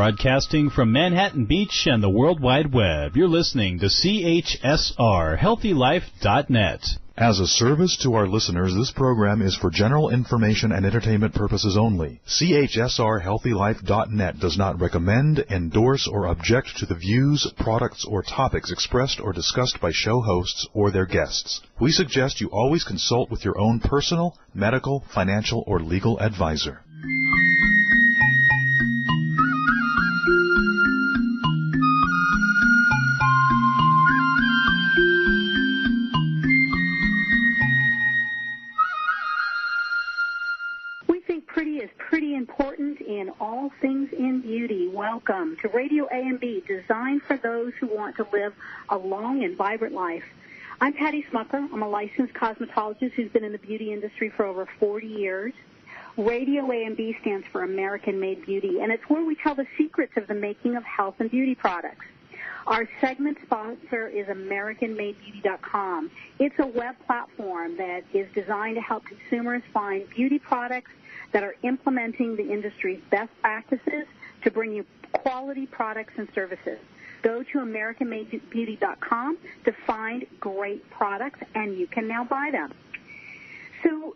Broadcasting from Manhattan Beach and the World Wide Web, you're listening to CHSR, HealthyLife.net. As a service to our listeners, this program is for general information and entertainment purposes only. CHSR HealthyLife.net does not recommend, endorse, or object to the views, products, or topics expressed or discussed by show hosts or their guests. We suggest you always consult with your own personal, medical, financial, or legal advisor. Important in all things in beauty. Welcome to RadioAMB, designed for those who want to live a long and vibrant life. I'm Patty Smucker. I'm a licensed cosmetologist who's been in the beauty industry for over 40 years. RadioAMB stands for American Made Beauty, and it's where we tell the secrets of the making of health and beauty products. Our segment sponsor is AmericanMadeBeauty.com. It's a web platform that is designed to help consumers find beauty products that are implementing the industry's best practices to bring you quality products and services. Go to AmericanMadeBeauty.com to find great products, and you can now buy them. So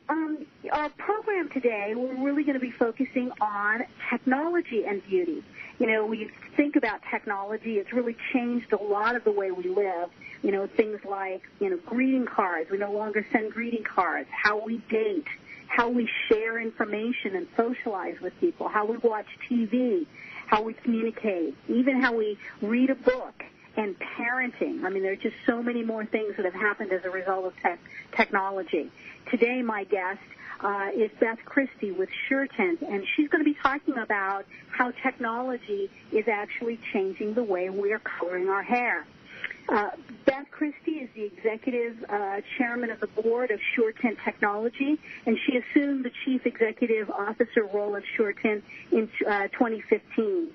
our program today, we're really going to be focusing on technology and beauty. You know, when you think about technology, it's really changed a lot of the way we live. You know, things like, greeting cards. We no longer send greeting cards. How we date. How we share information and socialize with people, how we watch TV, how we communicate, even how we read a book, and parenting. I mean, there are just so many more things that have happened as a result of technology. Today, my guest is Beth Christie with Suretint, and she's going to be talking about how technology is actually changing the way we are coloring our hair. Beth Christie is the executive chairman of the board of Suretint Technologies, and she assumed the chief executive officer role of Suretint in 2015.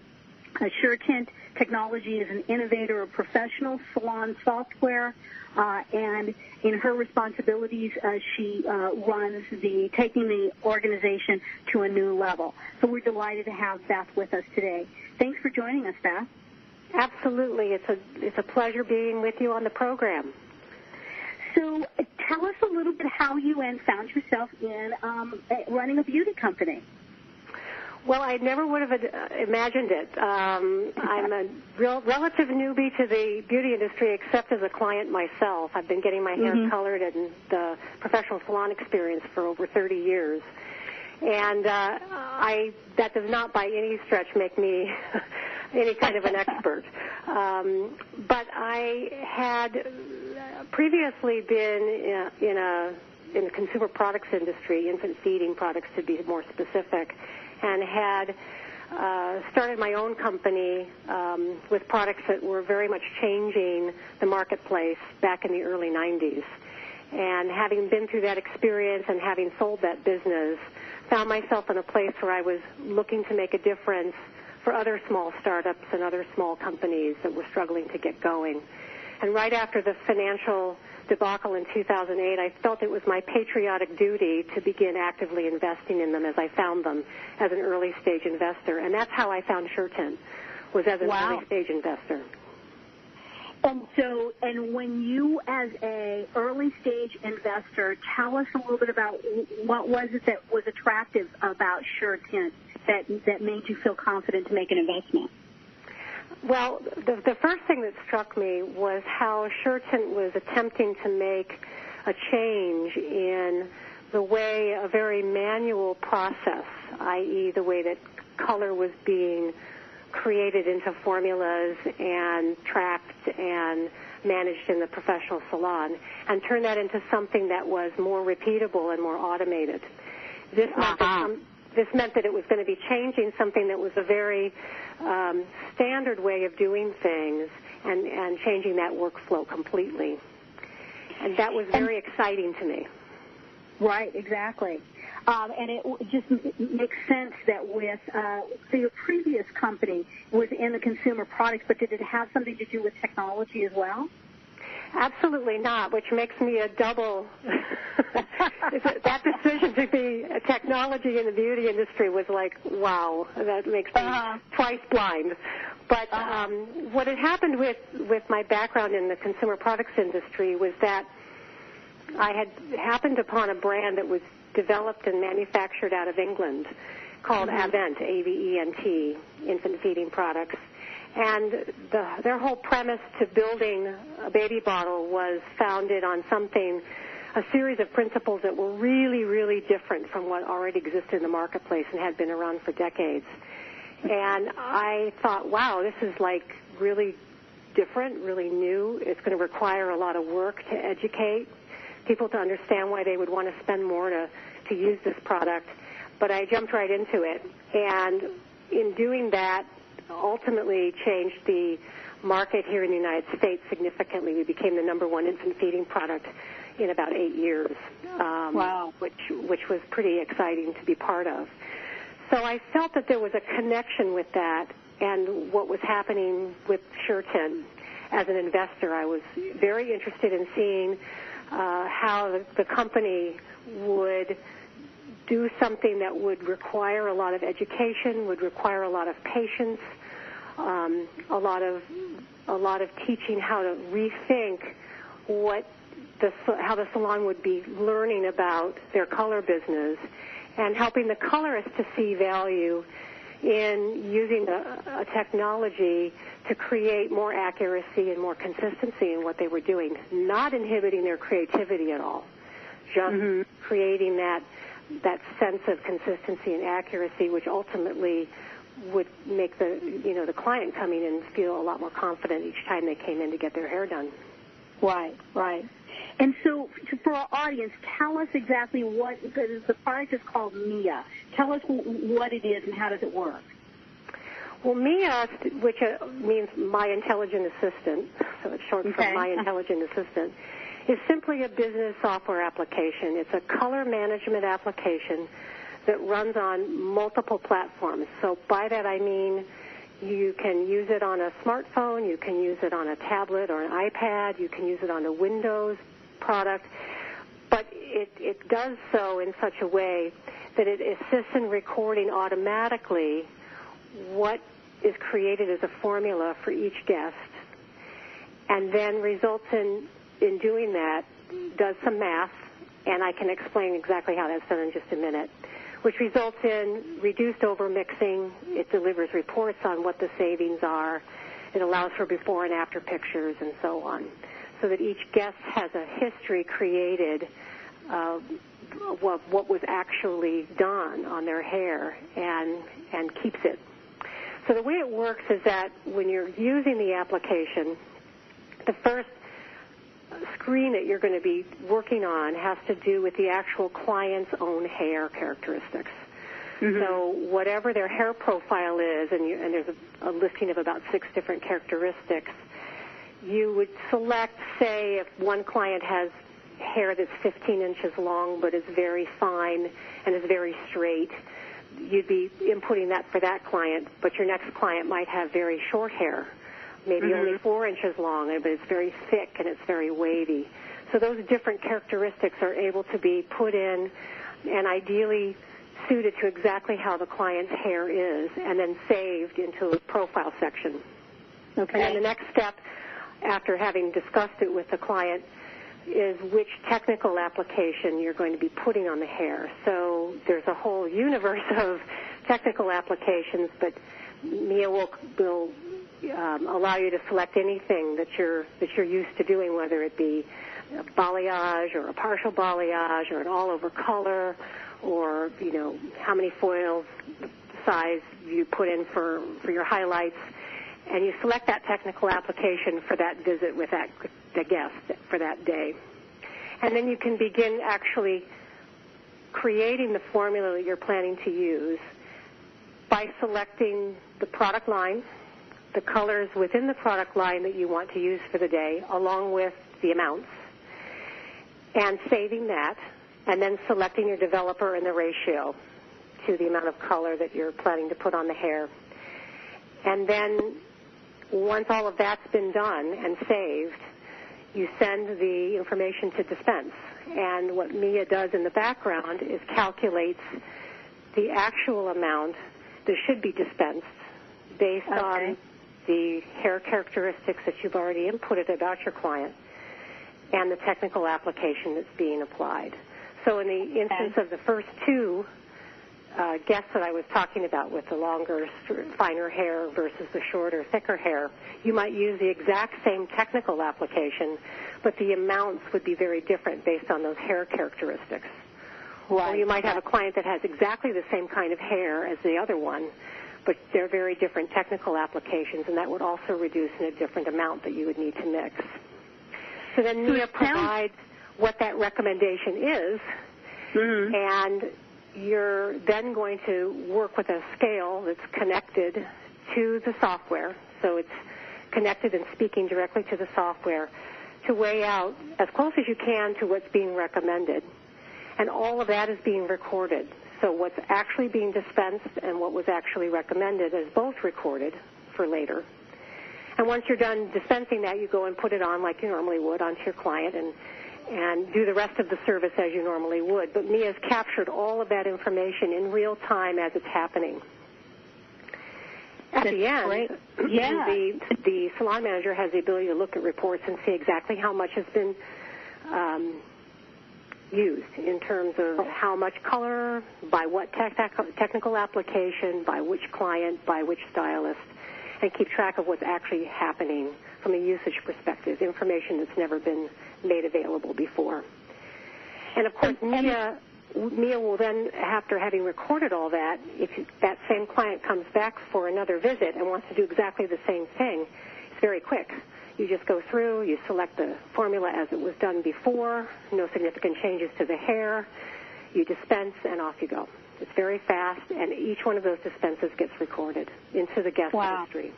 Suretint Technology is an innovator of professional salon software, and in her responsibilities, she runs taking the organization to a new level. So we're delighted to have Beth with us today. Thanks for joining us, Beth. Absolutely. It's a pleasure being with you on the program. So tell us a little bit how you found yourself in running a beauty company. Well, I never would have imagined it. I'm a relative newbie to the beauty industry, except as a client myself. I've been getting my hair colored in the professional salon experience for over 30 years. And that does not by any stretch make me any kind of an expert. But I had previously been in the consumer products industry, infant feeding products to be more specific, and had started my own company with products that were very much changing the marketplace back in the early 90s. And having been through that experience and having sold that business, found myself in a place where I was looking to make a difference for other small startups and other small companies that were struggling to get going. And right after the financial debacle in 2008, I felt it was my patriotic duty to begin actively investing in them as I found them as an early-stage investor. And that's how I found Suretint, was as an early-stage investor. And when you, as a early-stage investor, tell us a little bit about what was it that was attractive about Suretint that made you feel confident to make an investment? Well, the first thing that struck me was how Suretint was attempting to make a change in the way a very manual process, i.e. the way that color was being created into formulas and tracked and managed in the professional salon, and turn that into something that was more repeatable and more automated. This meant that it was going to be changing something that was a very standard way of doing things and changing that workflow completely. And that was very exciting to me. Right, exactly. And it just makes sense that with your previous company was in the consumer products, but did it have something to do with technology as well? Absolutely not, which makes me a double. That decision to be a technology in the beauty industry was like, wow, that makes me twice blind. But what had happened with my background in the consumer products industry was that I had happened upon a brand that was developed and manufactured out of England called Avent, A-V-E-N-T, infant feeding products. And their whole premise to building a baby bottle was founded on a series of principles that were really, really different from what already existed in the marketplace and had been around for decades. And I thought, wow, this is like really different, really new. It's going to require a lot of work to educate people to understand why they would want to spend more to use this product. But I jumped right into it. And in doing that, ultimately changed the market here in the United States significantly. We became the number one infant feeding product in about 8 years, wow, which was pretty exciting to be part of. So I felt that there was a connection with that and what was happening with Suretint. As an investor, I was very interested in seeing how the company would do something that would require a lot of education, would require a lot of patience, a lot of teaching how to rethink how the salon would be learning about their color business, and helping the colorist to see value in using a technology to create more accuracy and more consistency in what they were doing, not inhibiting their creativity at all, just creating that sense of consistency and accuracy, which ultimately would make the client coming in feel a lot more confident each time they came in to get their hair done. Right, right. And so for our audience, tell us exactly what the product is called Mia. Tell us what it is and how does it work. Well, Mia, which means My Intelligent Assistant, so it's short for My Intelligent Assistant, is simply a business software application. It's a color management application that runs on multiple platforms. So by that I mean you can use it on a smartphone, you can use it on a tablet or an iPad, you can use it on a Windows product, but it does so in such a way that it assists in recording automatically what is created as a formula for each guest, and then results in doing that, does some math, and I can explain exactly how that's done in just a minute, which results in reduced overmixing. It delivers reports on what the savings are. It allows for before and after pictures and so on, so that each guest has a history created of what was actually done on their hair and keeps it. So the way it works is that when you're using the application, the first screen that you're going to be working on has to do with the actual client's own hair characteristics. So whatever their hair profile is, and there's a listing of about 6 different characteristics, you would select, say, if one client has hair that's 15 inches long but is very fine and is very straight, you'd be inputting that for that client, but your next client might have very short hair, maybe only 4 inches long, but it's very thick and it's very wavy. So those different characteristics are able to be put in and ideally suited to exactly how the client's hair is, and then saved into a profile section. Okay. And the next step, after having discussed it with the client, is which technical application you're going to be putting on the hair. So there's a whole universe of technical applications, but Mia will allow you to select anything that you're used to doing, whether it be a balayage or a partial balayage or an all-over color, or how many foils size you put in for your highlights, and you select that technical application for that visit with the guest for that day. And then you can begin actually creating the formula that you're planning to use by selecting the product line, the colors within the product line that you want to use for the day, along with the amounts, and saving that, and then selecting your developer and the ratio to the amount of color that you're planning to put on the hair. And then once all of that's been done and saved, you send the information to dispense. And what Mia does in the background is calculates the actual amount that should be dispensed based on the hair characteristics that you've already inputted about your client and the technical application that's being applied. So in the instance of the first two guests that I was talking about with the longer, finer hair versus the shorter, thicker hair, you might use the exact same technical application, but the amounts would be very different based on those hair characteristics. Right. Or you might have a client that has exactly the same kind of hair as the other one, but they're very different technical applications, and that would also reduce in a different amount that you would need to mix. So then Mia provides what that recommendation is, and you're then going to work with a scale that's connected to the software. So it's connected and speaking directly to the software to weigh out as close as you can to what's being recommended. And all of that is being recorded. So what's actually being dispensed and what was actually recommended is both recorded for later. And once you're done dispensing that, you go and put it on like you normally would onto your client and do the rest of the service as you normally would. But Mia's captured all of that information in real time as it's happening. At the end, the salon manager has the ability to look at reports and see exactly how much has been used in terms of how much color, by what technical application, by which client, by which stylist, and keep track of what's actually happening from a usage perspective, information that's never been made available before. And, of course, Mia will then, after having recorded all that, if that same client comes back for another visit and wants to do exactly the same thing, it's very quick. You just go through, you select the formula as it was done before, no significant changes to the hair, you dispense, and off you go. It's very fast, and each one of those dispenses gets recorded into the guest history.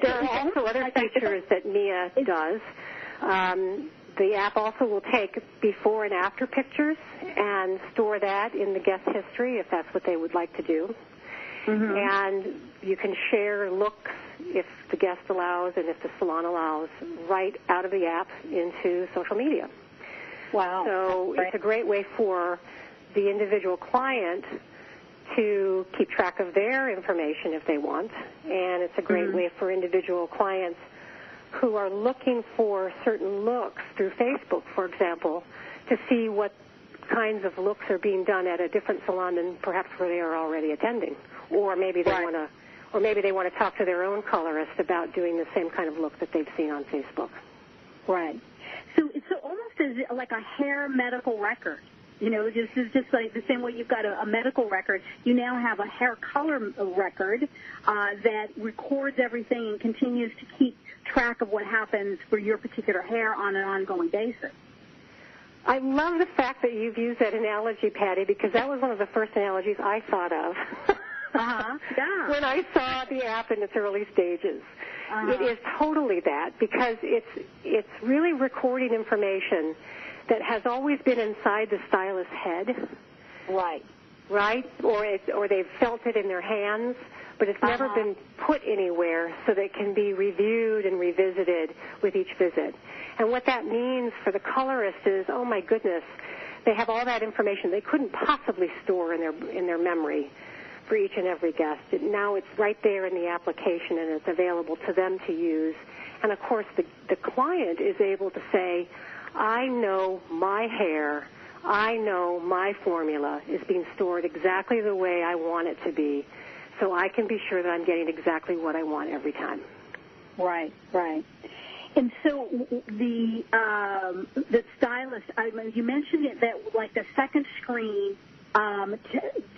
There are also other features that Mia does. The app also will take before and after pictures and store that in the guest history if that's what they would like to do. And you can share looks if the guest allows and if the salon allows right out of the app into social media. Wow. So it's a great way for the individual client to keep track of their information if they want, and it's a great way for individual clients who are looking for certain looks through Facebook, for example, to see what kinds of looks are being done at a different salon than perhaps where they are already attending. Or maybe they want to talk to their own colorist about doing the same kind of look that they've seen on Facebook. Right. So it's almost as like a hair medical record. You know, just like the same way you've got a medical record, you now have a hair color record that records everything and continues to keep track of what happens for your particular hair on an ongoing basis. I love the fact that you've used that analogy, Patty, because that was one of the first analogies I thought of when I saw the app in its early stages. It is totally that, because it's really recording information that has always been inside the stylist's head. Right? Or they've felt it in their hands, but it's never been put anywhere so that it can be reviewed and revisited with each visit. And what that means for the colorist is, oh my goodness, they have all that information they couldn't possibly store in their memory for each and every guest. Now it's right there in the application and it's available to them to use. And of course the client is able to say, I know my hair, I know my formula is being stored exactly the way I want it to be, so I can be sure that I'm getting exactly what I want every time. Right. And so the stylist, you mentioned it that like the second screen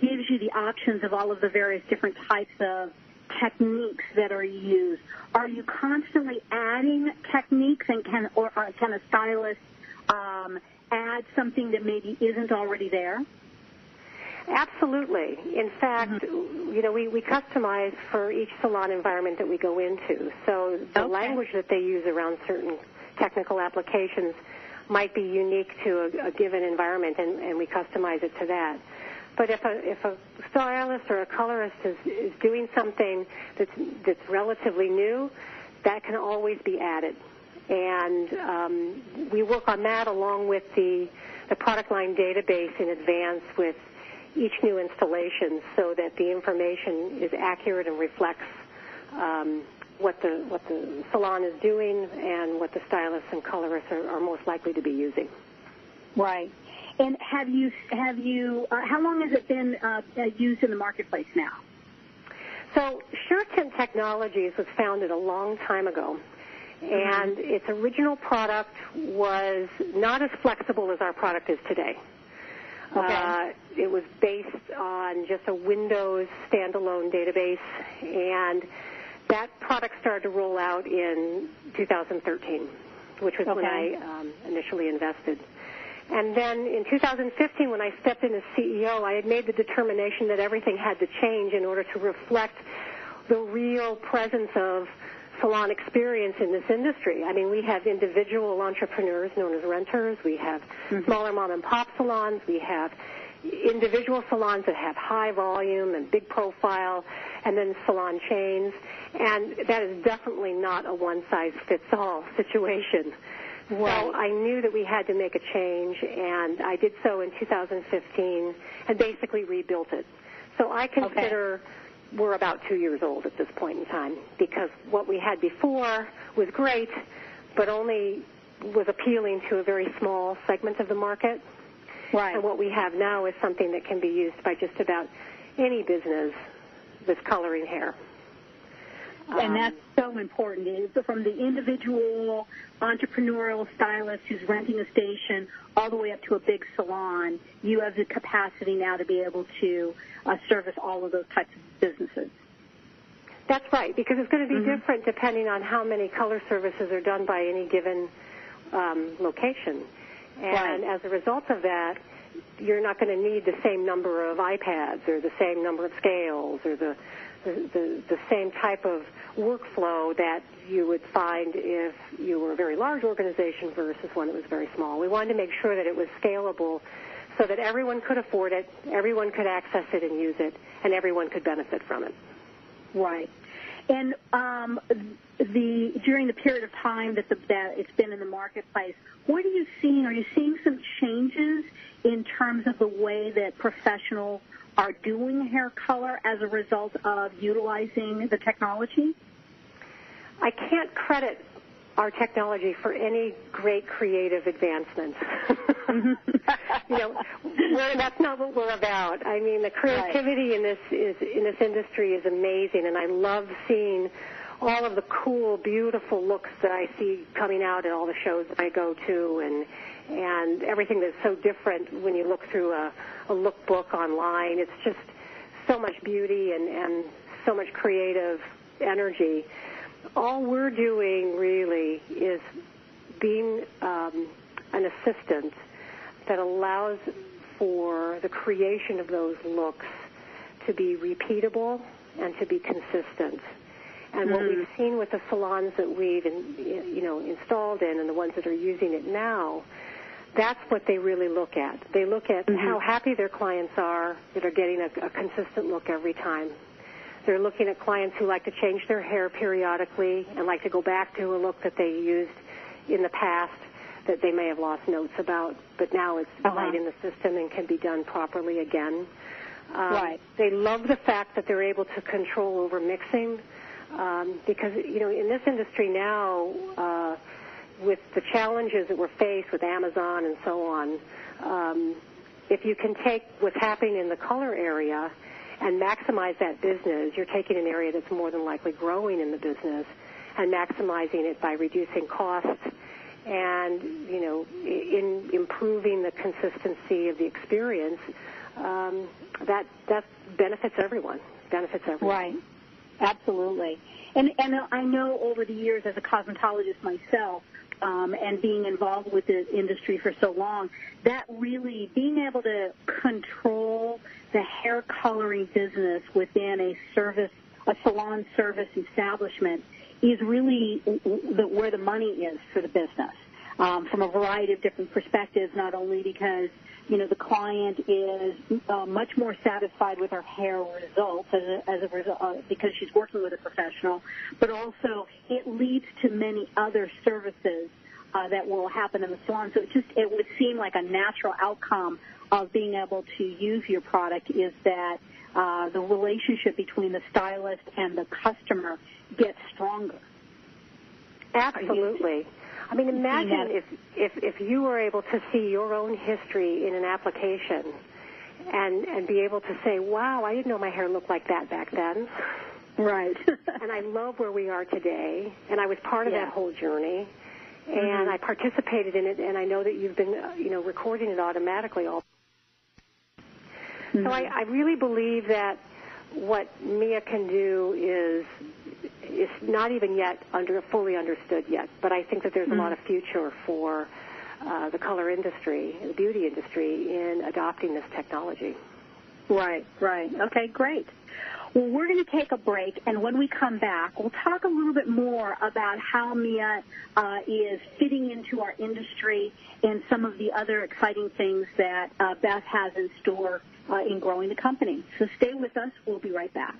gives you the options of all of the various different types of techniques that are used. Are you constantly adding techniques, and can a stylist add something that maybe isn't already there? Absolutely. In fact, you know, we customize for each salon environment that we go into. So the language that they use around certain technical applications might be unique to a given environment, and we customize it to that. But if a stylist or a colorist is doing something that's relatively new, that can always be added. And we work on that along with the product line database in advance with each new installation so that the information is accurate and reflects what the salon is doing and what the stylists and colorists are most likely to be using. Right. And have you? How long has it been used in the marketplace now? So Suretint Technologies was founded a long time ago, and its original product was not as flexible as our product is today. Okay. It was based on just a Windows standalone database, and that product started to roll out in 2013, which was when I initially invested. And then in 2015, when I stepped in as CEO, I had made the determination that everything had to change in order to reflect the real presence of salon experience in this industry. I mean, we have individual entrepreneurs known as renters. We have smaller mom-and-pop salons. We have individual salons that have high volume and big profile, and then salon chains. And that is definitely not a one-size-fits-all situation. Right. So I knew that we had to make a change, and I did so in 2015 and basically rebuilt it. So I consider we're about 2 years old at this point in time because what we had before was great, but only was appealing to a very small segment of the market. Right. And what we have now is something that can be used by just about any business that's coloring hair. And that's so important. From the individual entrepreneurial stylist who's renting a station all the way up to a big salon, you have the capacity now to be able to service all of those types of businesses. That's right, because it's going to be different depending on how many color services are done by any given location. And as a result of that, you're not going to need the same number of iPads or the same number of scales or the same type of workflow that you would find if you were a very large organization versus one that was very small. We wanted to make sure that it was scalable so that everyone could afford it, everyone could access it and use it, and everyone could benefit from it. Right. And during the period of time that it's been in the marketplace, what are you seeing? Are you seeing some changes in terms of the way that professionals are doing hair color as a result of utilizing the technology? I can't credit our technology for any great creative advancements. That's not what we're about. I mean, the creativity in this industry is amazing, and I love seeing all of the cool, beautiful looks that I see coming out at all the shows that I go to, and everything that's so different when you look through a lookbook online. It's just so much beauty and so much creative energy. All we're doing really is being an assistant that allows for the creation of those looks to be repeatable and to be consistent. And what we've seen with the salons that we've installed in and the ones that are using it now, that's what they really look at. They look at how happy their clients are that are getting a consistent look every time. They're looking at clients who like to change their hair periodically and like to go back to a look that they used in the past that they may have lost notes about, but now it's right in the system and can be done properly again. They love the fact that they're able to control over mixing because, in this industry now, with the challenges that we're faced with Amazon and so on, if you can take what's happening in the color area and maximize that business, you're taking an area that's more than likely growing in the business and maximizing it by reducing costs and, in improving the consistency of the experience, that benefits everyone. Right. Absolutely. And I know over the years as a cosmetologist myself, and being involved with the industry for so long, that really being able to control the hair coloring business within a salon service establishment is really where the money is for the business. from a variety of different perspectives, not only because the client is much more satisfied with her hair results as a result because she's working with a professional, but also it leads to many other services that will happen in the salon. So it would seem like a natural outcome of being able to use your product is that the relationship between the stylist and the customer gets stronger. Absolutely. I mean, imagine if you were able to see your own history in an application and be able to say, wow, I didn't know my hair looked like that back then. Right. And I love where we are today, and I was part of that whole journey, and I participated in it, and I know that you've been, recording it automatically all. So I really believe that what Mia can do is not even yet fully understood yet, but I think that there's a lot of future for the color industry, the beauty industry, in adopting this technology. Right. Okay, great. Well, we're going to take a break, and when we come back, we'll talk a little bit more about how Mia is fitting into our industry and some of the other exciting things that Beth has in store in growing the company. So stay with us. We'll be right back.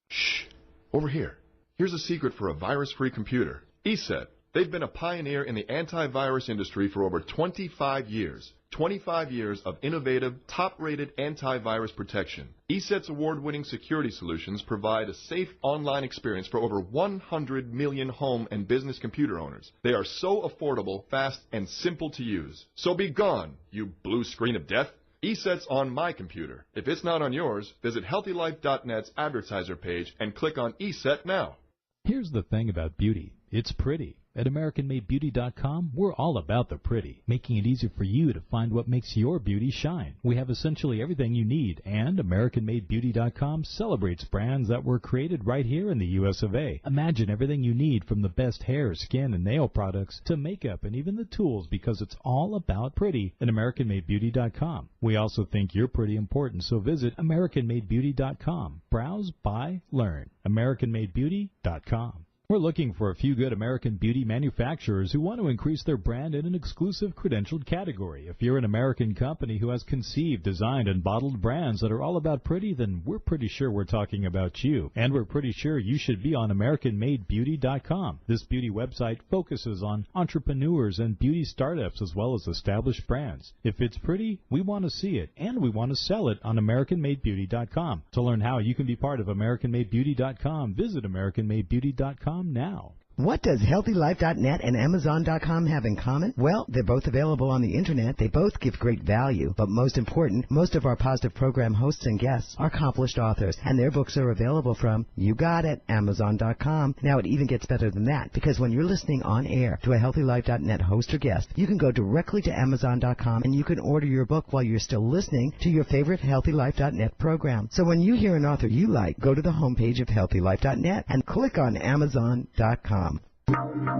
Shh. Over here. Here's a secret for a virus-free computer. ESET. They've been a pioneer in the antivirus industry for over 25 years. 25 years of innovative, top-rated antivirus protection. ESET's award-winning security solutions provide a safe online experience for over 100 million home and business computer owners. They are so affordable, fast, and simple to use. So be gone, you blue screen of death. ESET's on my computer. If it's not on yours, visit HealthyLife.net's advertiser page and click on ESET now. Here's the thing about beauty. It's pretty. At AmericanMadeBeauty.com, we're all about the pretty, making it easy for you to find what makes your beauty shine. We have essentially everything you need, and AmericanMadeBeauty.com celebrates brands that were created right here in the U.S. of A. Imagine everything you need from the best hair, skin, and nail products to makeup and even the tools, because it's all about pretty at AmericanMadeBeauty.com. We also think you're pretty important, so visit AmericanMadeBeauty.com. Browse, buy, learn. AmericanMadeBeauty.com. We're looking for a few good American beauty manufacturers who want to increase their brand in an exclusive credentialed category. If you're an American company who has conceived, designed, and bottled brands that are all about pretty, then we're pretty sure we're talking about you. And we're pretty sure you should be on AmericanMadeBeauty.com. This beauty website focuses on entrepreneurs and beauty startups as well as established brands. If it's pretty, we want to see it, and we want to sell it on AmericanMadeBeauty.com. To learn how you can be part of AmericanMadeBeauty.com, visit AmericanMadeBeauty.com now. What does HealthyLife.net and Amazon.com have in common? Well, they're both available on the Internet. They both give great value. But most important, most of our positive program hosts and guests are accomplished authors, and their books are available from, you got it, Amazon.com. Now, it even gets better than that, because when you're listening on air to a HealthyLife.net host or guest, you can go directly to Amazon.com, and you can order your book while you're still listening to your favorite HealthyLife.net program. So when you hear an author you like, go to the homepage of HealthyLife.net and click on Amazon.com.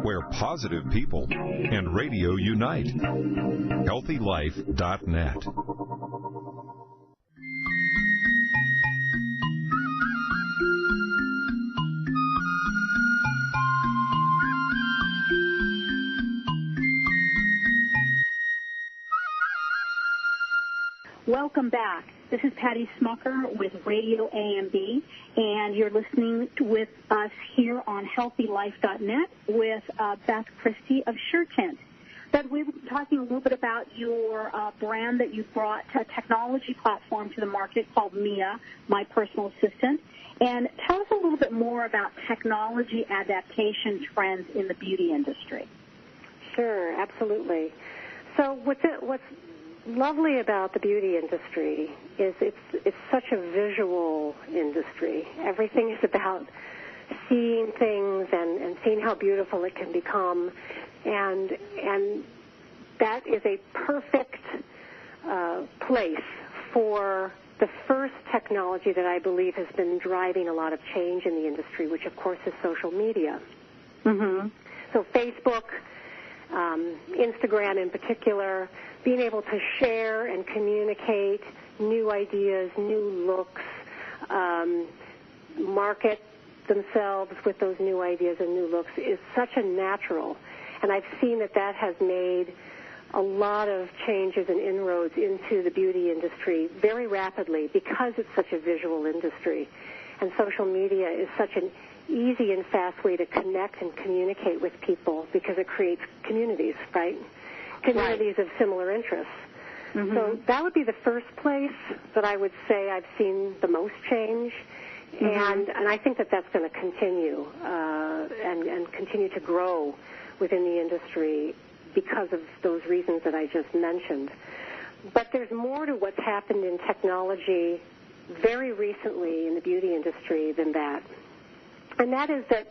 Where positive people and radio unite. HealthyLife.net. Welcome back. This is Patty Smucker with RadioAMB, and you're listening with us here on HealthyLife.net with Beth Christie of Suretint. Beth, we were talking a little bit about your brand that you've brought a technology platform to the market called Mia, My Personal Assistant. And tell us a little bit more about technology adaptation trends in the beauty industry. Sure, absolutely. So what's lovely about the beauty industry is it's such a visual industry. Everything is about seeing things and seeing how beautiful it can become, and that is a perfect place for the first technology that I believe has been driving a lot of change in the industry, which of course is social media. Mm-hmm. So Facebook Instagram in particular, being able to share and communicate new ideas, new looks, market themselves with those new ideas and new looks is such a natural. And I've seen that has made a lot of changes and inroads into the beauty industry very rapidly because it's such a visual industry. And social media is such an easy and fast way to connect and communicate with people because it creates communities, right? Communities of similar interests. Mm-hmm. So that would be the first place that I would say I've seen the most change. Mm-hmm. And I think that's going to continue and continue to grow within the industry because of those reasons that I just mentioned. But there's more to what's happened in technology very recently in the beauty industry than that. And that is that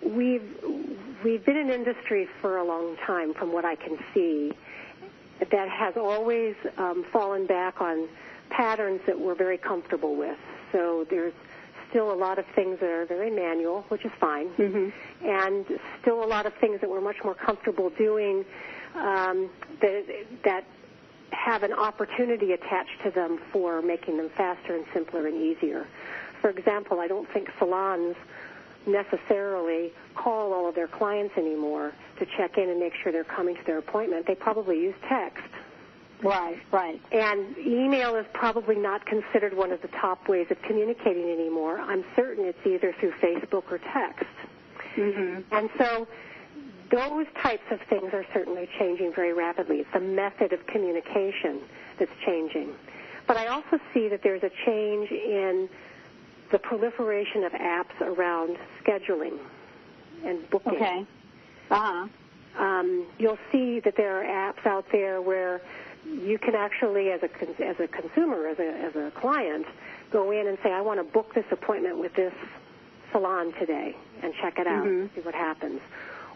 we've been in industry for a long time, from what I can see, that has always fallen back on patterns that we're very comfortable with. So there's still a lot of things that are very manual, which is fine, mm-hmm. and still a lot of things that we're much more comfortable doing that have an opportunity attached to them for making them faster and simpler and easier. For example, I don't think salons necessarily call all of their clients anymore to check in and make sure they're coming to their appointment. They probably use text. Right, right. And email is probably not considered one of the top ways of communicating anymore. I'm certain it's either through Facebook or text. Mm-hmm. And so those types of things are certainly changing very rapidly. It's a method of communication that's changing. But I also see that there's a change in the proliferation of apps around scheduling and booking. Okay. Uh-huh. You'll see that there are apps out there where you can actually, as a consumer, as a client, go in and say, I want to book this appointment with this salon today and check it out, mm-hmm. see what happens.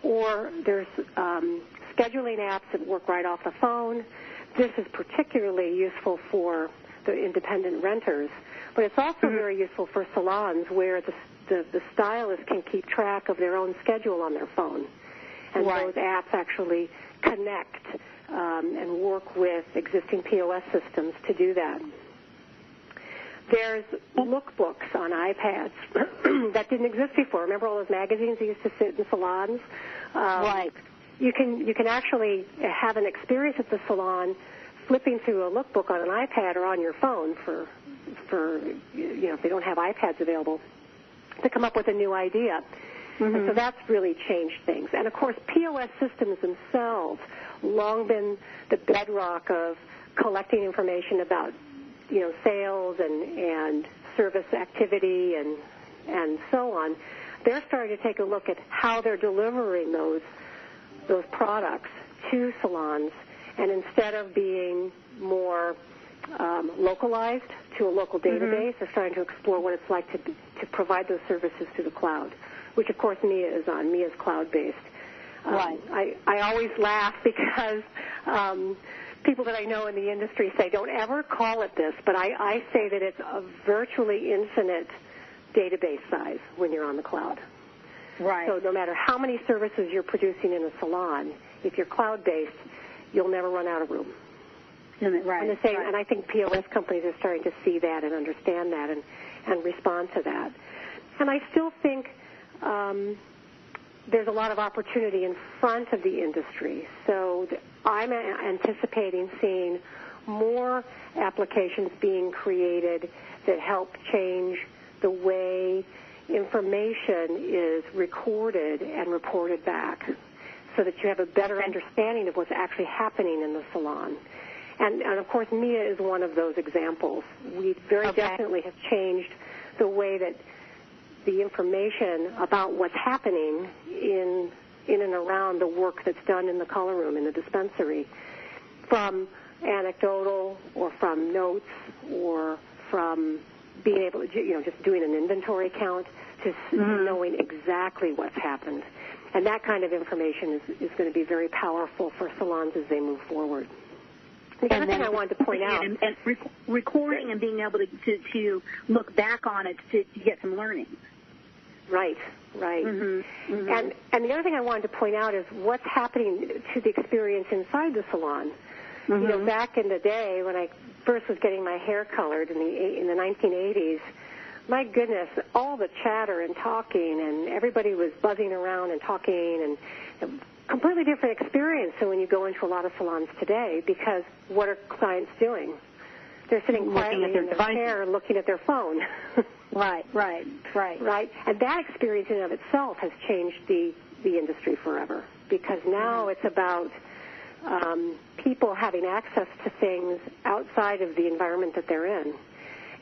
Or there's scheduling apps that work right off the phone. This is particularly useful for the independent renters, but it's also mm-hmm. very useful for salons where the stylist can keep track of their own schedule on their phone. And right. those apps actually connect and work with existing POS systems to do that. There's lookbooks on iPads that didn't exist before. Remember all those magazines that used to sit in salons? Right. You can actually have an experience at the salon flipping through a lookbook on an iPad or on your phone for if they don't have iPads available, to come up with a new idea. Mm-hmm. And so that's really changed things. And, of course, POS systems themselves long been the bedrock of collecting information about, sales and service activity and so on. They're starting to take a look at how they're delivering those products to salons, and instead of being more localized to a local database, mm-hmm. they're starting to explore what it's like to provide those services to the cloud, which, of course, Mia is on. Mia is cloud-based. Right. I always laugh because people that I know in the industry say, don't ever call it this, but I say that it's a virtually infinite database size when you're on the cloud. Right. So no matter how many services you're producing in a salon, if you're cloud-based, you'll never run out of room. Right. And I think POS companies are starting to see that and understand that and respond to that. And I still think there's a lot of opportunity in front of the industry. So I'm anticipating seeing more applications being created that help change the way information is recorded and reported back so that you have a better understanding of what's actually happening in the salon. And of course, Mia is one of those examples. We very definitely have changed the way that the information about what's happening in and around the work that's done in the color room, in the dispensary, from anecdotal or from notes or from being able to, just doing an inventory count to mm-hmm. knowing exactly what's happened. And that kind of information is going to be very powerful for salons as they move forward. The other thing I wanted to point out. And recording and being able to look back on it to get some learning. Right, Right. And the other thing I wanted to point out is what's happening to the experience inside the salon. You know, back in the day when I first was getting my hair colored in the 1980s, my goodness, all the chatter and talking, and everybody was buzzing around and talking, and a completely different experience than when you go into a lot of salons today, because what are clients doing? They're sitting quietly in their chair looking at their phone. Right. And that experience in and of itself has changed the industry forever, because now it's about people having access to things outside of the environment that they're in.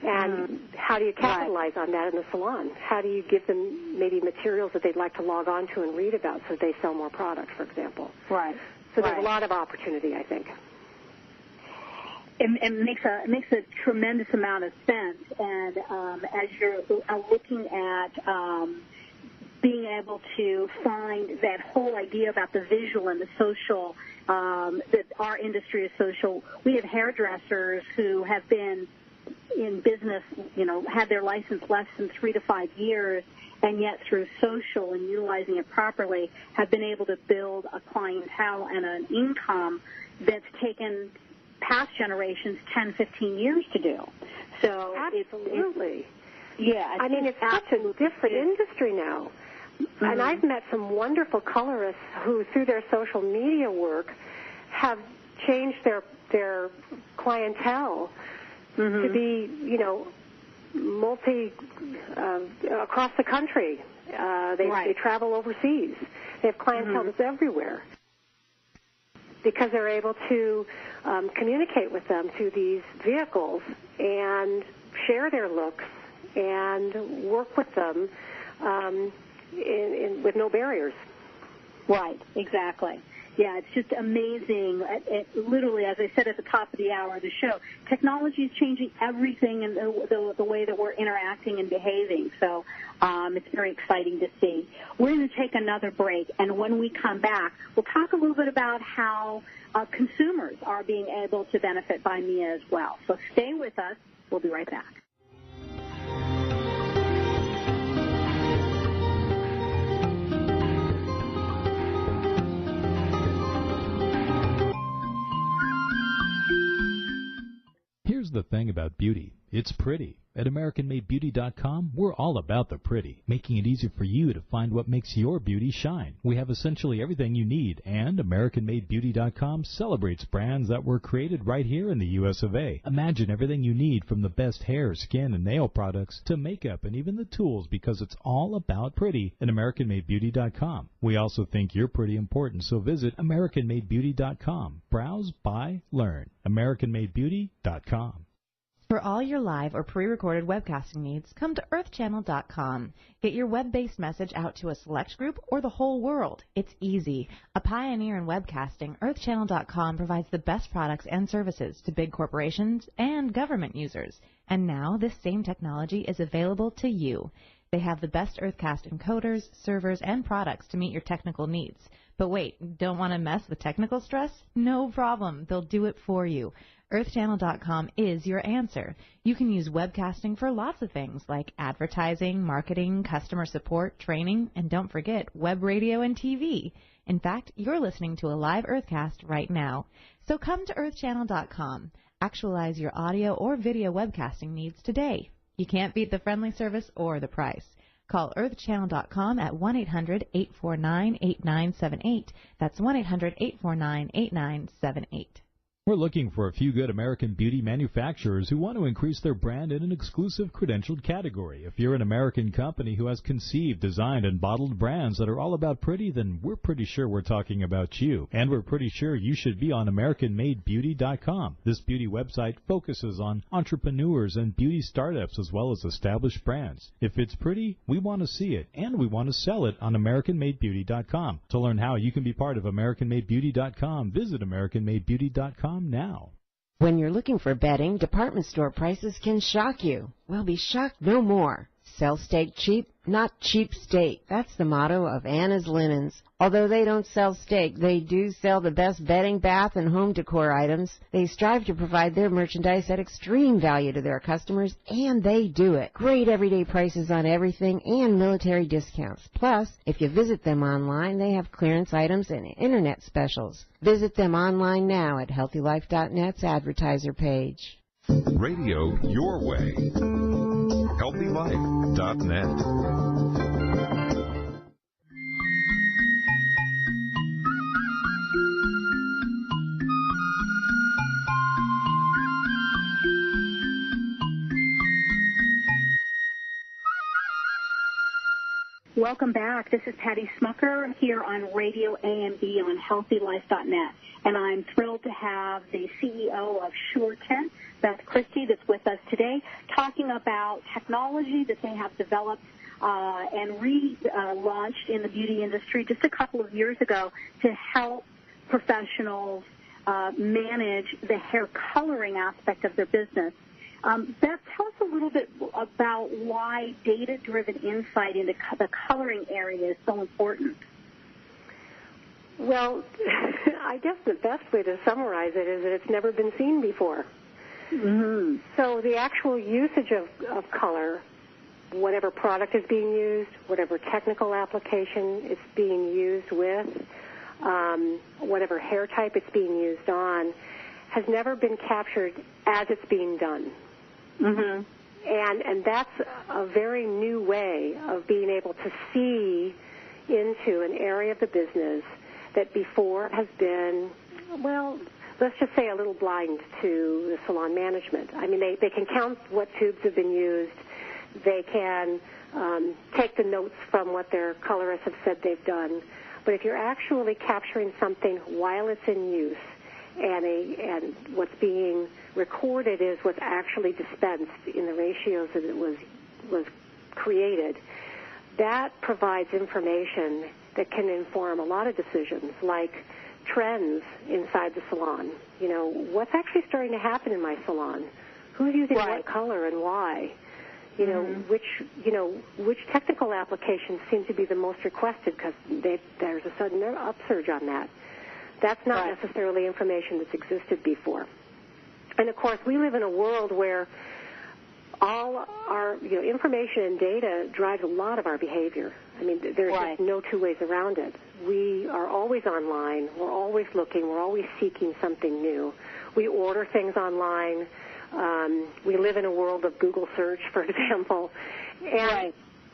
And how do you capitalize on that in the salon? How do you give them maybe materials that they'd like to log on to and read about so they sell more product, for example? Right. So there's a lot of opportunity, I think. It makes a tremendous amount of sense. And as you're looking at being able to find that whole idea about the visual and the social, that our industry is social, we have hairdressers who have been in business, you know, had their license less than 3 to 5 years, and yet through social and utilizing it properly have been able to build a clientele and an income that's taken past generations 10, 15 years to do. So absolutely. I mean, it's such a different industry now. And I've met some wonderful colorists who, through their social media work, have changed their clientele to be, you know, across the country. They travel overseas. They have clientele that's everywhere, because they're able to communicate with them through these vehicles and share their looks and work with them with no barriers. Right, exactly. Yeah, it's just amazing. Literally, as I said at the top of the hour of the show, technology is changing everything in the way that we're interacting and behaving. So it's very exciting to see. We're going to take another break, and when we come back, we'll talk a little bit about how consumers are being able to benefit by Mia as well. So stay with us. We'll be right back. Here's the thing about beauty. It's pretty. At AmericanMadeBeauty.com, we're all about the pretty, making it easy for you to find what makes your beauty shine. We have essentially everything you need, and AmericanMadeBeauty.com celebrates brands that were created right here in the U.S. of A. Imagine everything you need, from the best hair, skin, and nail products to makeup and even the tools, because it's all about pretty at AmericanMadeBeauty.com. We also think you're pretty important, so visit AmericanMadeBeauty.com. Browse, buy, learn. AmericanMadeBeauty.com. For all your live or pre-recorded webcasting needs, come to earthchannel.com. Get your web-based message out to a select group or the whole world. It's easy. A pioneer in webcasting, earthchannel.com provides the best products and services to big corporations and government users. And now this same technology is available to you. They have the best Earthcast encoders, servers, and products to meet your technical needs. But wait, don't want to mess with technical stress? No problem. They'll do it for you. EarthChannel.com is your answer. You can use webcasting for lots of things like advertising, marketing, customer support, training, and don't forget web radio and TV. In fact, you're listening to a live Earthcast right now. So come to EarthChannel.com. Actualize your audio or video webcasting needs today. You can't beat the friendly service or the price. Call EarthChannel.com at 1-800-849-8978. That's 1-800-849-8978. We're looking for a few good American beauty manufacturers who want to increase their brand in an exclusive credentialed category. If you're an American company who has conceived, designed, and bottled brands that are all about pretty, then we're pretty sure we're talking about you. And we're pretty sure you should be on AmericanMadeBeauty.com. This beauty website focuses on entrepreneurs and beauty startups as well as established brands. If it's pretty, we want to see it, and we want to sell it on AmericanMadeBeauty.com. To learn how you can be part of AmericanMadeBeauty.com, visit AmericanMadeBeauty.com now. When you're looking for bedding, department store prices can shock you. Well, be shocked no more. Sell steak cheap, not cheap steak. That's the motto of Anna's Linens. Although they don't sell steak, they do sell the best bedding, bath, and home decor items. They strive to provide their merchandise at extreme value to their customers, and they do it. Great everyday prices on everything and military discounts. Plus, if you visit them online, they have clearance items and internet specials. Visit them online now at HealthyLife.net's advertiser page. Radio your way. HealthyLife.net. Welcome back. This is Patty Smucker here on RadioAMB on HealthyLife.net, and I'm thrilled to have the CEO of Suretint, Beth Christie, that's with us today, talking about technology that they have developed and relaunched in the beauty industry just a couple of years ago to help professionals manage the hair coloring aspect of their business. Beth, tell us a little bit about why data-driven insight into the coloring area is so important. Well, I guess the best way to summarize it is that it's never been seen before. Mm-hmm. So the actual usage of color, whatever product is being used, whatever technical application it's being used with, whatever hair type it's being used on, has never been captured as it's being done. Mm-hmm. And that's a very new way of being able to see into an area of the business that before has been, well, let's just say a little blind to the salon management. I mean, they can count what tubes have been used. They can take the notes from what their colorists have said they've done. But if you're actually capturing something while it's in use, and what's being recorded is what's actually dispensed in the ratios that it was created, that provides information that can inform a lot of decisions, like trends inside the salon. You know, what's actually starting to happen in my salon? Who's using what color and why? You know, which technical applications seem to be the most requested because there's a sudden upsurge on that. That's not necessarily information that's existed before. And, of course, we live in a world where all our information and data drives a lot of our behavior. I mean, there's just no two ways around it. We are always online. We're always looking. We're always seeking something new. We order things online. We live in a world of Google search, for example.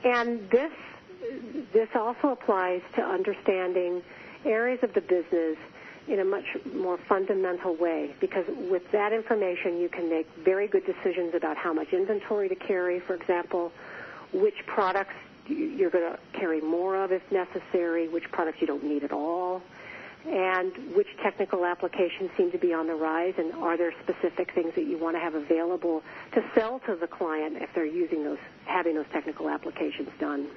And this also applies to understanding areas of the business in a much more fundamental way, because with that information you can make very good decisions about how much inventory to carry, for example, which products you're going to carry more of if necessary, which products you don't need at all, and which technical applications seem to be on the rise, and are there specific things that you want to have available to sell to the client if they're having those technical applications done.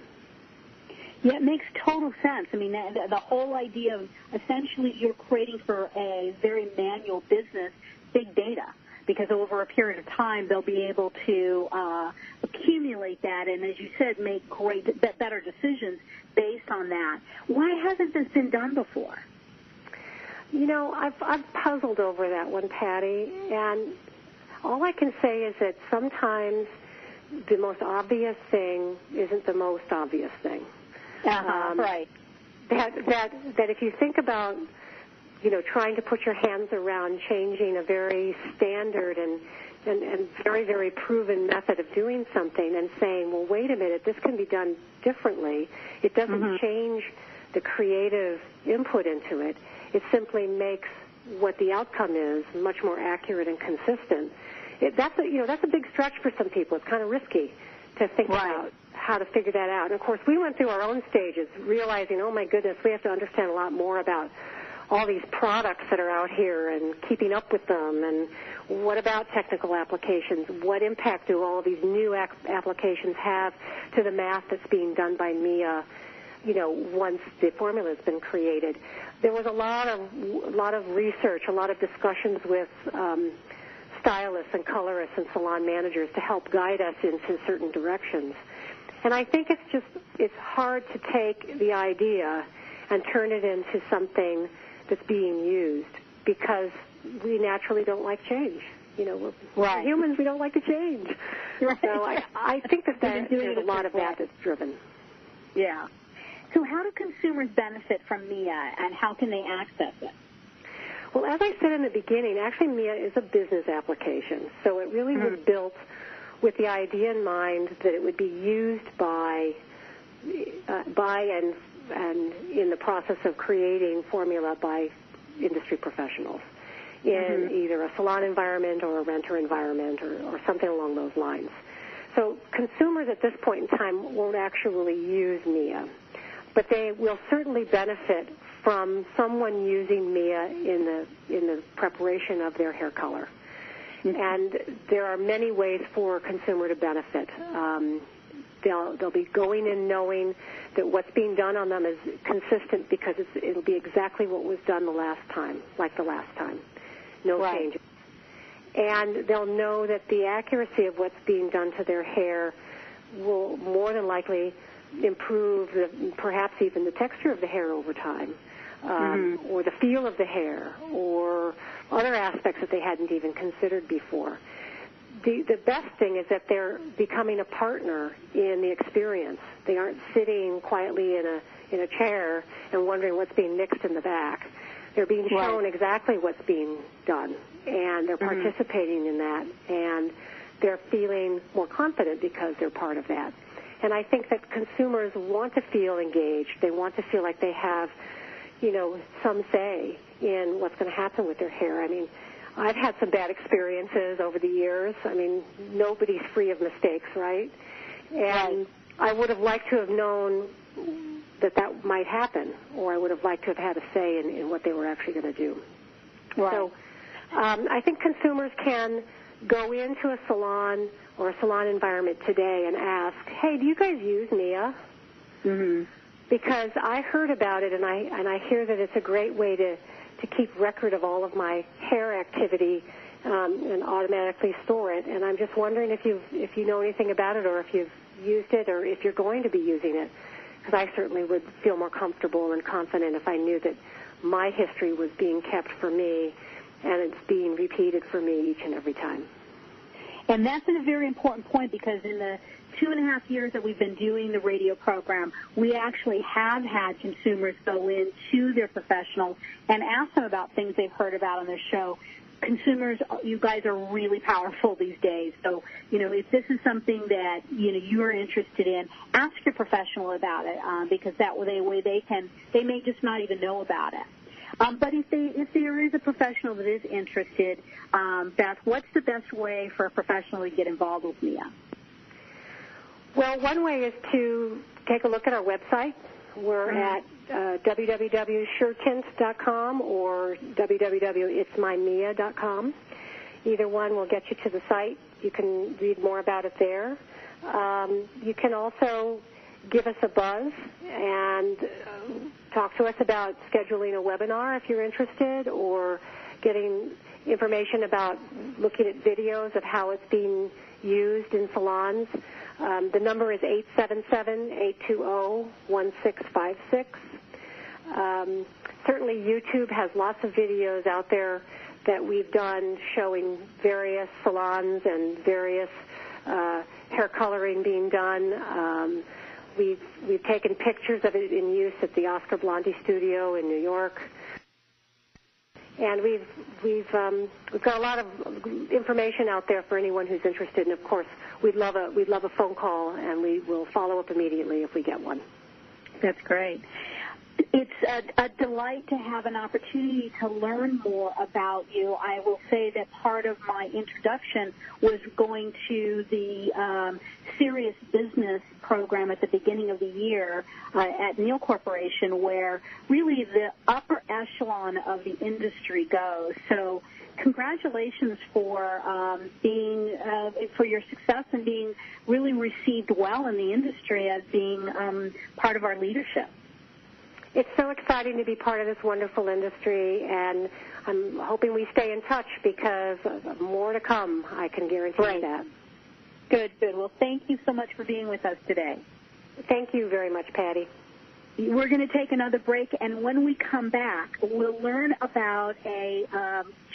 Yeah, it makes total sense. I mean, the whole idea of essentially you're creating for a very manual business big data, because over a period of time they'll be able to accumulate that and, as you said, make better decisions based on that. Why hasn't this been done before? You know, I've puzzled over that one, Patty, and all I can say is that sometimes the most obvious thing isn't the most obvious thing. That if you think about, trying to put your hands around changing a very standard and very, very proven method of doing something and saying, well, wait a minute, this can be done differently. It doesn't change the creative input into it. It simply makes what the outcome is much more accurate and consistent. That's a big stretch for some people. It's kind of risky to think about how to figure that out. And, of course, we went through our own stages, realizing, oh, my goodness, we have to understand a lot more about all these products that are out here and keeping up with them, and what about technical applications? What impact do all of these new applications have to the math that's being done by Mia, once the formula has been created? There was a lot of research, a lot of discussions with stylists and colorists and salon managers to help guide us into certain directions. And I think it's hard to take the idea and turn it into something that's being used because we naturally don't like change. We're humans, we don't like to change. Right. So I think that there's a lot of that that's driven. Yeah. So how do consumers benefit from MIA, and how can they access it? Well, as I said in the beginning, actually MIA is a business application. So it really was built with the idea in mind that it would be used by and in the process of creating formula by industry professionals in either a salon environment or a renter environment or something along those lines. So consumers at this point in time won't actually use MIA, but they will certainly benefit from someone using MIA in the preparation of their hair color. And there are many ways for a consumer to benefit. They'll be going in knowing that what's being done on them is consistent because it'll be exactly what was done the last time. No changes. And they'll know that the accuracy of what's being done to their hair will more than likely improve perhaps even the texture of the hair over time, or the feel of the hair, or other aspects that they hadn't even considered before. The best thing is that they're becoming a partner in the experience. They aren't sitting quietly in a chair and wondering what's being mixed in the back. They're being shown exactly what's being done, and they're participating in that, and they're feeling more confident because they're part of that. And I think that consumers want to feel engaged. They want to feel like they have, some say in what's going to happen with their hair. I mean, I've had some bad experiences over the years. I mean, nobody's free of mistakes, right? And I would have liked to have known that might happen, or I would have liked to have had a say in what they were actually going to do. Right. So I think consumers can go into a salon or a salon environment today and ask, hey, do you guys use MIA? Because I heard about it, and I hear that it's a great way to keep record of all of my hair activity and automatically store it. And I'm just wondering if you know anything about it, or if you've used it, or if you're going to be using it. Because I certainly would feel more comfortable and confident if I knew that my history was being kept for me and it's being repeated for me each and every time. And that's a very important point, because in the 2.5 years that we've been doing the radio program, we actually have had consumers go in to their professionals and ask them about things they've heard about on their show. Consumers, you guys are really powerful these days. So, if this is something that, you're interested in, ask your professional about it, because that way they may just not even know about it. But if there is a professional that is interested, Beth, what's the best way for a professional to get involved with MIA? Well, one way is to take a look at our website. We're at www.Suretint.com or www.itsmymia.com. Either one will get you to the site. You can read more about it there. You can also give us a buzz and talk to us about scheduling a webinar if you're interested, or getting information about looking at videos of how it's being used in salons. The number is 877-820-1656. Certainly YouTube has lots of videos out there that we've done showing various salons and various hair coloring being done. We've taken pictures of it in use at the Oscar Blondie studio in New York. And we've got a lot of information out there for anyone who's interested. And of course, we'd love a phone call, and we will follow up immediately if we get one. That's great. It's a delight to have an opportunity to learn more about you. I will say that part of my introduction was going to the Serious Business program at the beginning of the year at Neal Corporation, where really the upper echelon of the industry goes. So congratulations for for your success and being really received well in the industry as being part of our leadership. It's so exciting to be part of this wonderful industry, and I'm hoping we stay in touch, because more to come, I can guarantee that. Good, good. Well, thank you so much for being with us today. Thank you very much, Patty. We're going to take another break, and when we come back, we'll learn about a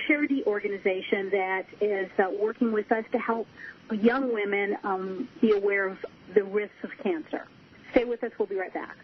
charity organization that is working with us to help young women be aware of the risks of cancer. Stay with us. We'll be right back.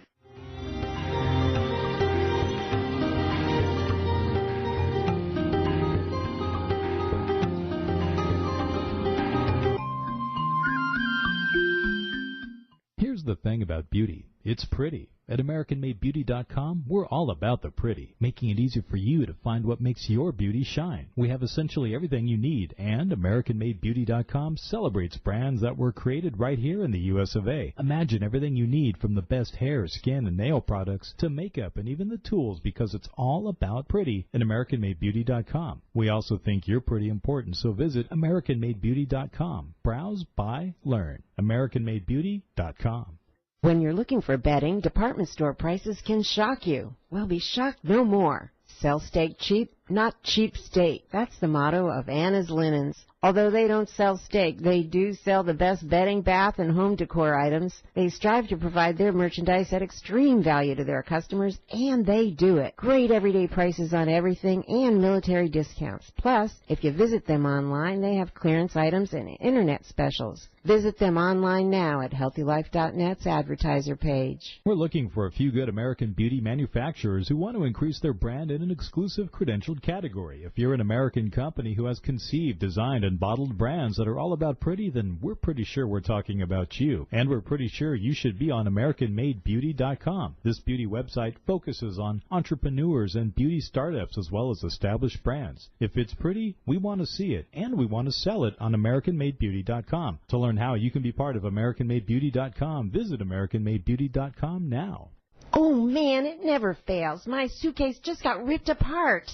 Here's the thing about beauty. It's pretty. At AmericanMadeBeauty.com, we're all about the pretty, making it easy for you to find what makes your beauty shine. We have essentially everything you need, and AmericanMadeBeauty.com celebrates brands that were created right here in the U.S. of A. Imagine everything you need from the best hair, skin, and nail products to makeup and even the tools, because it's all about pretty at AmericanMadeBeauty.com. We also think you're pretty important, so visit AmericanMadeBeauty.com. Browse, buy, learn. AmericanMadeBeauty.com. When you're looking for bedding, department store prices can shock you. Well, be shocked no more. Sell steak cheap, not cheap steak. That's the motto of Anna's Linens. Although they don't sell steak, they do sell the best bedding, bath, and home decor items. They strive to provide their merchandise at extreme value to their customers, and they do it. Great everyday prices on everything and military discounts. Plus, if you visit them online, they have clearance items and internet specials. Visit them online now at HealthyLife.net's advertiser page. We're looking for a few good American beauty manufacturers who want to increase their brand in an exclusive credentialed category. If you're an American company who has conceived, designed, and bottled brands that are all about pretty, then we're pretty sure we're talking about you. And we're pretty sure you should be on AmericanMadeBeauty.com. This beauty website focuses on entrepreneurs and beauty startups as well as established brands. If it's pretty, we want to see it, and we want to sell it on AmericanMadeBeauty.com. To learn how you can be part of AmericanMadeBeauty.com, visit AmericanMadeBeauty.com now. Oh, man, it never fails. My suitcase just got ripped apart.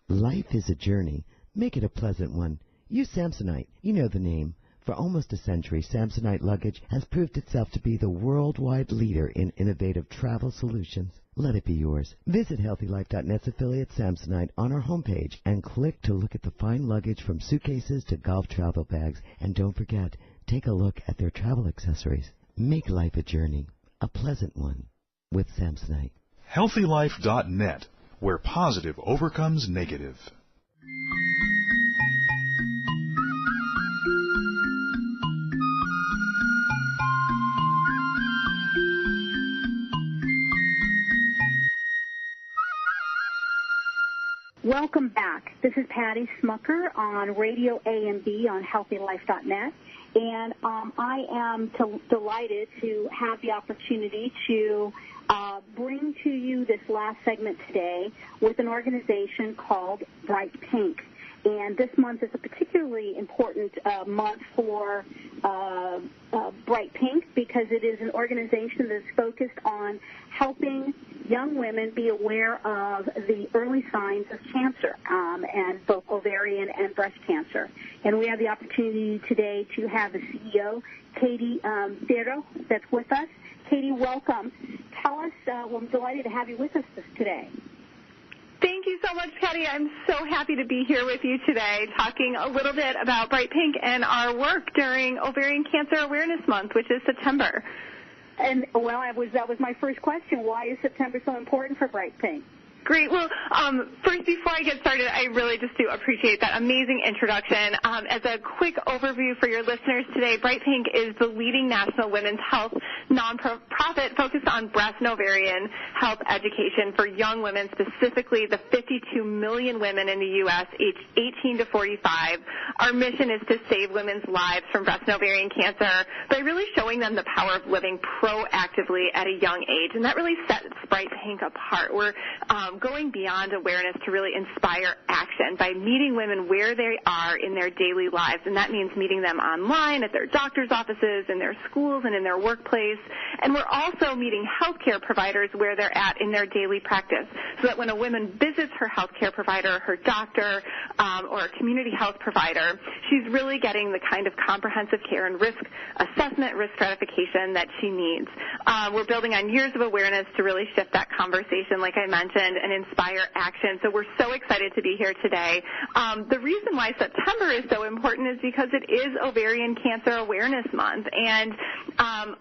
Life is a journey. Make it a pleasant one. Use Samsonite. You know the name. For almost a century, Samsonite luggage has proved itself to be the worldwide leader in innovative travel solutions. Let it be yours. Visit HealthyLife.net's affiliate Samsonite on our homepage and click to look at the fine luggage from suitcases to golf travel bags. And don't forget, take a look at their travel accessories. Make life a journey, a pleasant one, with Samsonite. HealthyLife.net, where positive overcomes negative. Welcome back. This is Patty Smucker on RadioAMB on HealthyLife.net, and I am delighted to have the opportunity to bring to you this last segment today with an organization called Bright Pink. And this month is a particularly important month for Bright Pink because it is an organization that's focused on helping young women be aware of the early signs of cancer, and both ovarian and breast cancer. And we have the opportunity today to have the CEO, Katie Thero, that's with us. Katie, welcome. Tell us, I'm delighted to have you with us today. Thank you so much, Patty. I'm so happy to be here with you today talking a little bit about Bright Pink and our work during Ovarian Cancer Awareness Month, which is September. And, well, that was my first question. Why is September so important for Bright Pink? Great. Well, first, before I get started, I really just do appreciate that amazing introduction. As a quick overview for your listeners today, Bright Pink is the leading national women's health nonprofit focused on breast and ovarian health education for young women, specifically the 52 million women in the U.S. aged 18 to 45. Our mission is to save women's lives from breast and ovarian cancer by really showing them the power of living proactively at a young age, and that really sets Bright Pink apart. We're going beyond awareness to really inspire action by meeting women where they are in their daily lives, and that means meeting them online, at their doctor's offices, in their schools, and in their workplace. And we're also meeting healthcare providers where they're at in their daily practice. so that when a woman visits her healthcare provider, her doctor, or a community health provider, she's really getting the kind of comprehensive care and risk assessment, risk stratification that she needs. We're building on years of awareness to really shift that conversation, like I mentioned, and inspire action. So we're so excited to be here today. The reason why September is so important is because it is Ovarian Cancer Awareness Month. And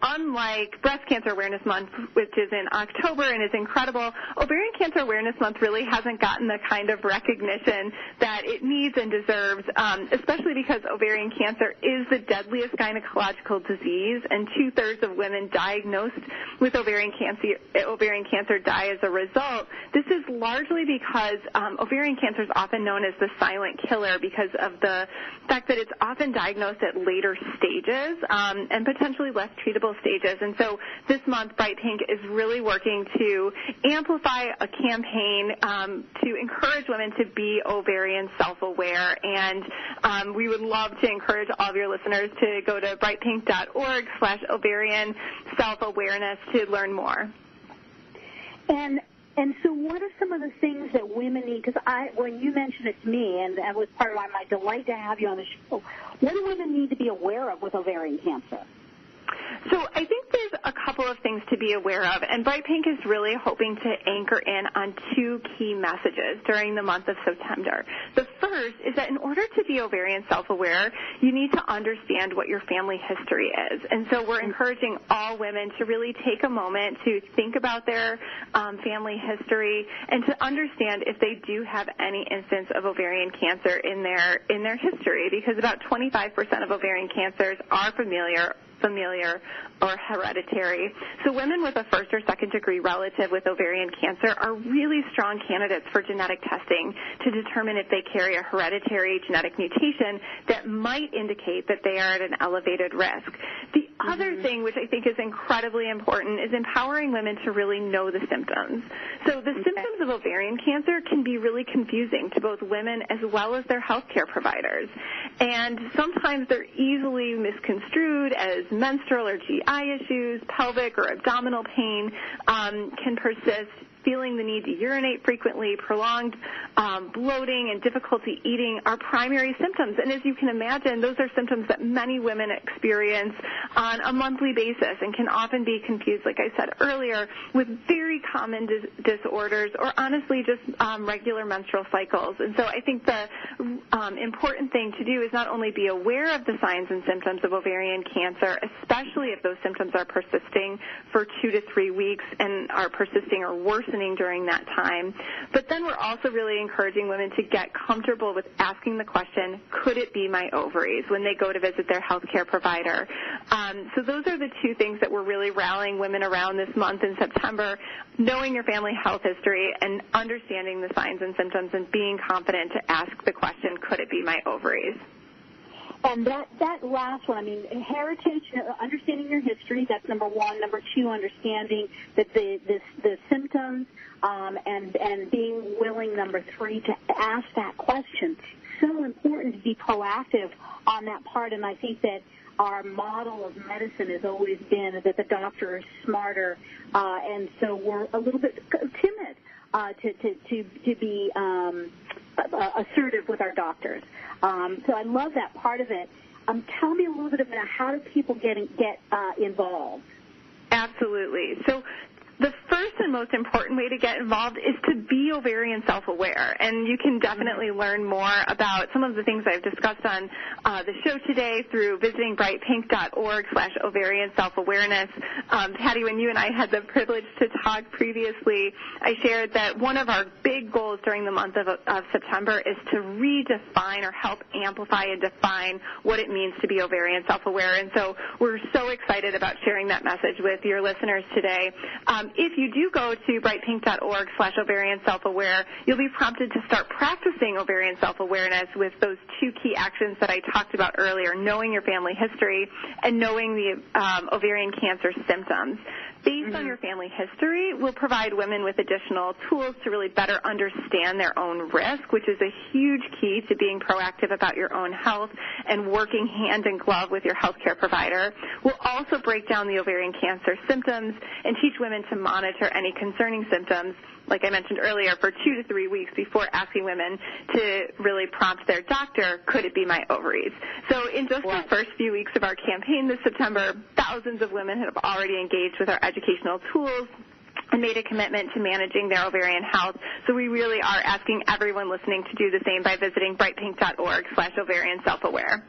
unlike Breast Cancer Awareness Month, which is in October and is incredible, Ovarian Cancer Awareness Month really hasn't gotten the kind of recognition that it needs and deserves, especially because ovarian cancer is the deadliest gynecological disease, and 2/3 of women diagnosed with ovarian cancer die as a result. This is largely because ovarian cancer is often known as the silent killer because of the fact that it's often diagnosed at later stages and potentially less treatable stages. And so this month, Bright Pink is really working to amplify a campaign to encourage women to be ovarian self-aware. And we would love to encourage all of your listeners to go to brightpink.org/ovarian self-awareness to learn more. And so what are some of the things that women need? Because when you mentioned it to me, and that was part of my delight to have you on the show, what do women need to be aware of with ovarian cancer? So I think there's a couple of things to be aware of, and Bright Pink is really hoping to anchor in on two key messages during the month of September. The first is that in order to be ovarian self-aware, you need to understand what your family history is. And so we're encouraging all women to really take a moment to think about their family history and to understand if they do have any instance of ovarian cancer in their history, because about 25% of ovarian cancers are familiar or hereditary. So women with a first or second degree relative with ovarian cancer are really strong candidates for genetic testing to determine if they carry a hereditary genetic mutation that might indicate that they are at an elevated risk. The other thing, which I think is incredibly important, is empowering women to really know the symptoms. So the symptoms of ovarian cancer can be really confusing to both women as well as their healthcare providers. And sometimes they're easily misconstrued as menstrual or GI issues. Pelvic or abdominal pain can persist. Feeling the need to urinate frequently, prolonged bloating, and difficulty eating are primary symptoms. And as you can imagine, those are symptoms that many women experience on a monthly basis and can often be confused, like I said earlier, with very common disorders or honestly just regular menstrual cycles. And so I think the important thing to do is not only be aware of the signs and symptoms of ovarian cancer, especially if those symptoms are persisting for 2 to 3 weeks and are persisting or worsening during that time. But then we're also really encouraging women to get comfortable with asking the question, could it be my ovaries, when they go to visit their healthcare provider. So those are the two things that we're really rallying women around this month in September, knowing your family health history and understanding the signs and symptoms and being confident to ask the question, could it be my ovaries? And that last one, I mean, heritage, understanding your history, that's number one. Number two, understanding that the symptoms and being willing, number three, to ask that question. So important to be proactive on that part, and I think that our model of medicine has always been that the doctor is smarter, and so we're a little bit timid to be assertive with our doctors. So I love that part of it. Tell me a little bit about how do people get involved? Absolutely. So the first and most important way to get involved is to be ovarian self-aware, and you can definitely learn more about some of the things I've discussed on the show today through visiting brightpink.org/ovarian self-awareness. Patty, when you and I had the privilege to talk previously, I shared that one of our big goals during the month of September is to redefine or help amplify and define what it means to be ovarian self-aware, and so we're so excited about sharing that message with your listeners today. If you do go to brightpink.org/ovarian self-aware, you'll be prompted to start practicing ovarian self-awareness with those two key actions that I talked about earlier, knowing your family history and knowing the ovarian cancer symptoms. based on your family history, will provide women with additional tools to really better understand their own risk, which is a huge key to being proactive about your own health and working hand in glove with your healthcare provider. We'll also break down the ovarian cancer symptoms and teach women to monitor any concerning symptoms, like I mentioned earlier, for 2 to 3 weeks before asking women to really prompt their doctor, could it be my ovaries? So in just the first few weeks of our campaign this September, thousands of women have already engaged with our educational tools and made a commitment to managing their ovarian health. So we really are asking everyone listening to do the same by visiting brightpink.org/ovarian self-aware.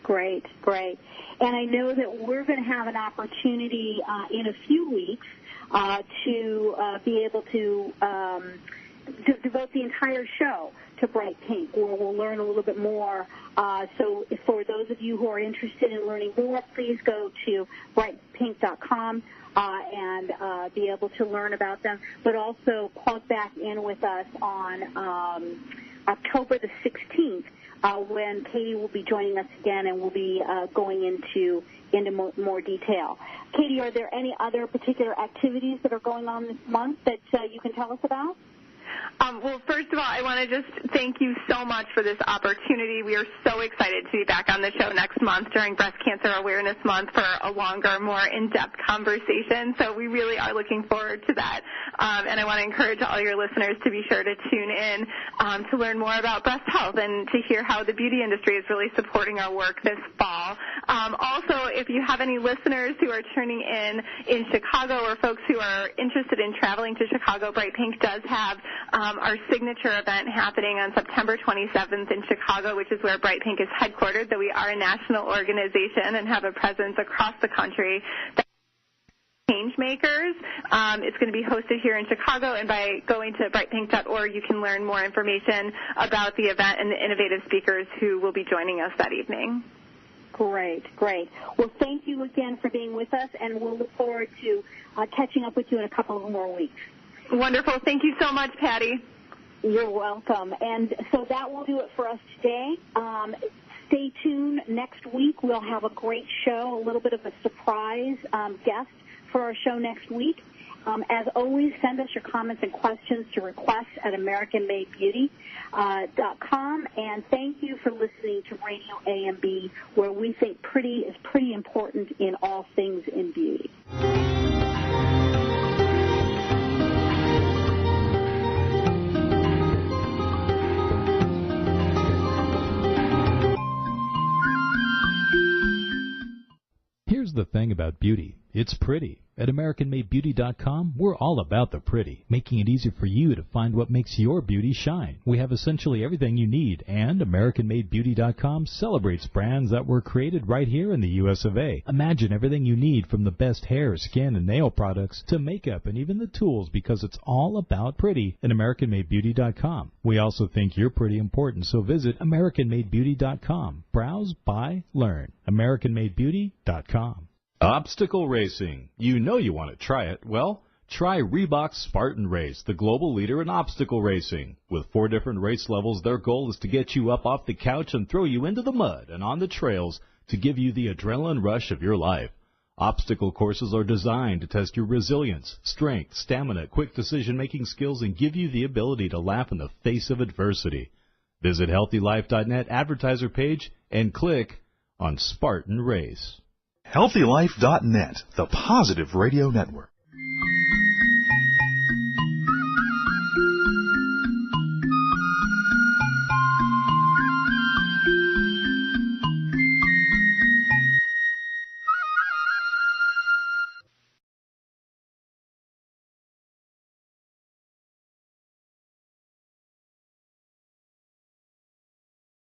Great, great. And I know that we're going to have an opportunity in a few weeks to be able to devote the entire show to Bright Pink, where we'll learn a little bit more. So for those of you who are interested in learning more, please go to brightpink.com and be able to learn about them, but also plug back in with us on October the 16th when Katie will be joining us again, and we'll be going into more detail. Katie, are there any other particular activities that are going on this month that you can tell us about? Well, first of all, I want to just thank you so much for this opportunity. We are so excited to be back on the show next month during Breast Cancer Awareness Month for a longer, more in-depth conversation. So we really are looking forward to that. And I want to encourage all your listeners to be sure to tune in to learn more about breast health and to hear how the beauty industry is really supporting our work this fall. Also, if you have any listeners who are tuning in Chicago or folks who are interested in traveling to Chicago, Bright Pink does have our signature event happening on September 27th in Chicago, which is where Bright Pink is headquartered, though we are a national organization and have a presence across the country. Change Makers. It's going to be hosted here in Chicago, and by going to brightpink.org, you can learn more information about the event and the innovative speakers who will be joining us that evening. Great, great. Well, thank you again for being with us, and we'll look forward to catching up with you in a couple of more weeks. Wonderful. Thank you so much, Patty. You're welcome. And so that will do it for us today. Stay tuned. Next week we'll have a great show, a little bit of a surprise guest for our show next week. As always, send us your comments and questions to requests@AmericanMadeBeauty.com. And thank you for listening to Radio AMB, where we think pretty is pretty important in all things in beauty. Here's the thing about beauty. It's pretty. At AmericanMadeBeauty.com, we're all about the pretty, making it easy for you to find what makes your beauty shine. We have essentially everything you need, and AmericanMadeBeauty.com celebrates brands that were created right here in the U.S. of A. Imagine everything you need, from the best hair, skin, and nail products to makeup and even the tools, because it's all about pretty at AmericanMadeBeauty.com. We also think you're pretty important, so visit AmericanMadeBeauty.com. Browse, buy, learn. AmericanMadeBeauty.com. Obstacle racing. You know you want to try it. Well, try Reebok's Spartan Race, the global leader in obstacle racing. With 4 different race levels, their goal is to get you up off the couch and throw you into the mud and on the trails to give you the adrenaline rush of your life. Obstacle courses are designed to test your resilience, strength, stamina, quick decision-making skills, and give you the ability to laugh in the face of adversity. Visit HealthyLife.net advertiser page and click on Spartan Race. HealthyLife.net, the Positive Radio Network.